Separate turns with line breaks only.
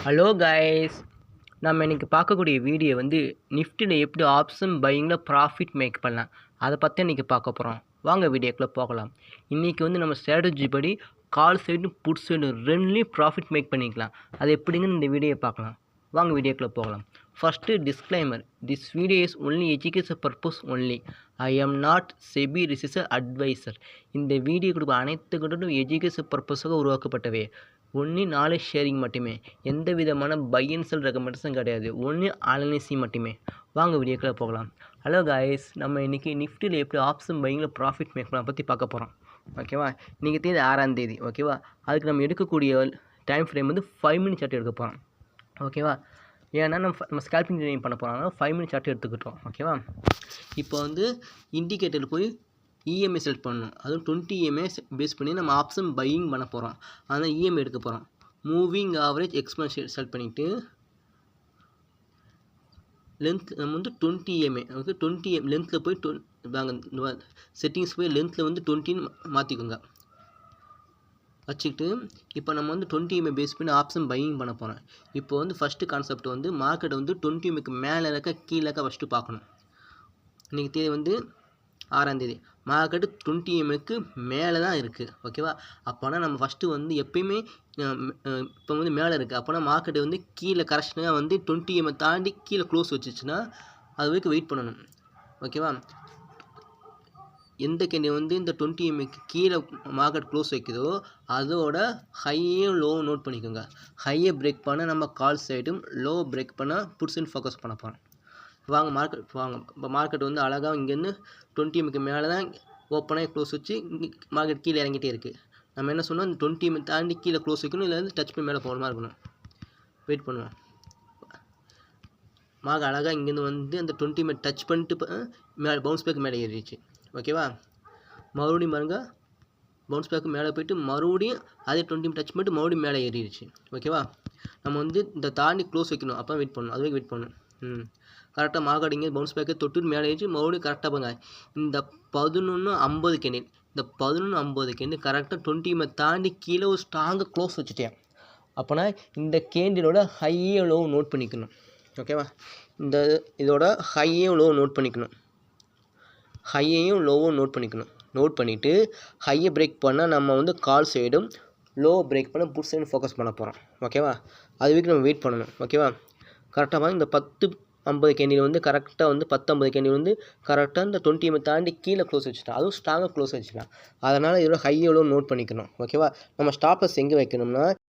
Hello guys, நம்ம இன்னைக்கு பார்க்கக்கூடிய வீடியோ வந்து நிஃப்டியில் எப்படி ஆப்ஷன் பையிங்கில் ப்ராஃபிட் மேக் பண்ணலாம் அதை பற்றி இன்றைக்கி பார்க்க போகிறோம். வாங்க வீடியோக்குள்ளே போகலாம். இன்றைக்கி வந்து நம்ம ஸ்ட்ராட்டஜி படி கால் சைடு புட் சைடு ரெண்டுலேயும் ப்ராஃபிட் மேக் பண்ணிக்கலாம். அது எப்படிங்கன்னு இந்த வீடியோ பார்க்கலாம். வாங்க வீடியோக்குள்ளே போகலாம். First disclaimer, this video is only education purpose only. I am not SEBI research advisor. இந்த வீடியோ கொடுக்க அனைத்து கண்டனும் எஜுகேஷன் பர்பஸாக உருவாக்கப்பட்டவை. ஒன்லி நாலேஜ் ஷேரிங் மட்டுமே. எந்த விதமான பை அண்ட் செல் ரெக்கமெண்டேஷன் கிடையாது. ஒன்லி அனலிசிஸ் மட்டுமே. வாங்க வீடியோக்குள்ளே போகலாம். ஹலோ காய்ஸ், நம்ம இன்றைக்கி நிஃப்டியில் எப்படி ஆப்ஷன் பையிங்கில் ப்ராஃபிட் மேக் பண்ண பற்றி பார்க்க போகிறோம். ஓகேவா? இன்றைக்கி தேதி 6ஆம் தேதி. ஓகேவா? அதுக்கு நம்ம எடுக்கக்கூடிய டைம் ஃப்ரேம் வந்து 5 மினிட் சார்ட் எடுக்க போகிறோம். ஓகேவா? ஏன்னா நம்ம ஸ்கேல்பிங் ட்ரேடிங் பண்ண போகிறோம். 5 மினிட் சார்ட் எடுத்துக்கிட்டோம். ஓகேவா? இப்போ வந்து இண்டிகேட்டர் போய் இஎம்ஐ செலக்ட் பண்ணணும். அதுவும் 20 EMA பேஸ் பண்ணி நம்ம ஆப்ஷன் பையிங் பண்ண போகிறோம். அதனால் இஎம்ஐ எடுக்க போகிறோம். மூவிங் ஆவரேஜ் எக்ஸ்பென்ஷன் செலக்ட் பண்ணிவிட்டு லென்த் நம்ம வந்து 20 EMA ஓகே 20 லென்த்தில் போய் செட்டிங்ஸ் போய் லென்த்தில் வந்து 20 மாற்றிக்கோங்க. வச்சுக்கிட்டு இப்போ நம்ம வந்து 20 EMA பேஸ் பண்ணி ஆப்ஷன் பையிங் பண்ண போகிறோம். இப்போ வந்து ஃபஸ்ட்டு கான்செப்ட் வந்து மார்க்கெட் வந்து 20 EMAக்கு மேலே இருக்க கீழே இருக்க ஃபஸ்ட்டு பார்க்கணும். இன்றைக்கி தேதி வந்து 6ஆம் தேதி. மார்க்கெட்டு 20 EMAக்கு மேலே தான் இருக்குது. ஓகேவா? அப்போனா நம்ம ஃபஸ்ட்டு வந்து எப்பயுமே இப்போ வந்து மேலே இருக்குது. அப்போனா மார்க்கெட்டு வந்து கீழே கரெக்ஷனாக வந்து 20 EMA தாண்டி கீழே க்ளோஸ் வச்சுச்சுன்னா அது வரைக்கும் வெயிட் பண்ணணும். ஓகேவா? எந்த கேண்டில் வந்து இந்த 20 EMAக்கு கீழே மார்க்கெட் க்ளோஸ் வைக்குதோ அதோட ஹையும் லோவும் நோட் பண்ணிக்கோங்க. ஹையை பிரேக் பண்ண நம்ம கால் சைடும், லோ பிரேக் பண்ண புட்ஸ் அண்ட் ஃபோக்கஸ் பண்ண போகிறோம். வாங்க வாங்க. இப்போ மார்க்கெட் வந்து அழகாக இங்கேருந்து 20 EMAக்கு மேலே தான் ஓப்பனாக க்ளோஸ் வச்சு மார்க்கெட் கீழே இறங்கிட்டே இருக்குது. நம்ம என்ன சொன்னோம், இந்த 20 EMA தாண்டி கீழே க்ளோஸ் வைக்கணும், இல்லை வந்து டச் பண்ணி மேலே போகிற மாதிரி இருக்கணும். வெயிட் பண்ணுவோம். மார்க்கெட் அழகாக இங்கேருந்து வந்து அந்த 20 EMA டச் பண்ணிட்டு மேலே பவுன்ஸ் பேக் மேலே ஏறிடுச்சு. ஓகேவா? மறுபடியும் பாருங்க, பவுன்ஸ் பேக்கு மேலே போய்ட்டு மறுபடியும் அதே 20 EMA டச் பண்ணிட்டு மறுபடியும் மேலே ஏறிடுச்சு. ஓகேவா? நம்ம வந்து இந்த தாண்டி க்ளோஸ் வைக்கணும். அப்போ வெயிட் பண்ணணும். அதுவே வெயிட் பண்ணணும். கரெக்டாக மார்க்கெட் இங்கே பவுன்ஸ் பேக்கை தொட்டு மேலே ஏறிச்சு. மறுபடியும் கரெக்டாக பாருங்க, இந்த 11:50 கேண்டில், இந்த 11:50 கேண்டில் கரெக்டாக 20 EMA தாண்டி கீழே ஒரு ஸ்ட்ராங்காக க்ளோஸ் வச்சுட்டேன். அப்போனா இந்த கேண்டிலோட ஹையே லோ நோட் பண்ணிக்கணும். ஓகேவா? இதோட ஹையையும் லோ நோட் பண்ணிக்கணும். ஹையையும் லோவும் நோட் பண்ணிக்கணும். நோட் பண்ணிவிட்டு ஹையை பிரேக் பண்ணால் நம்ம வந்து கால் சைடும், லோ பிரேக் பண்ண புட் சைடும் ஃபோக்கஸ் பண்ண போகிறோம். ஓகேவா? அது வரைக்கும் நம்ம வெயிட் பண்ணணும். ஓகேவா? கரெக்டாக இந்த 10:50 கேண்டில் வந்து கரெக்டாக வந்து 10:50 கேண்டில் வந்து கரெக்டாக இந்த 20 EMA தாண்டி கீழே க்ளோஸ் வச்சுட்டோம். அதுவும் ஸ்ட்ராங்காக க்ளோஸ் வச்சுக்கலாம். அதனால் இதோட ஹை எவ்வளோ நோட் பண்ணிக்கணும். ஓகேவா? நம்ம ஸ்டாப் லாஸ் எங்கே வைக்கணும்னா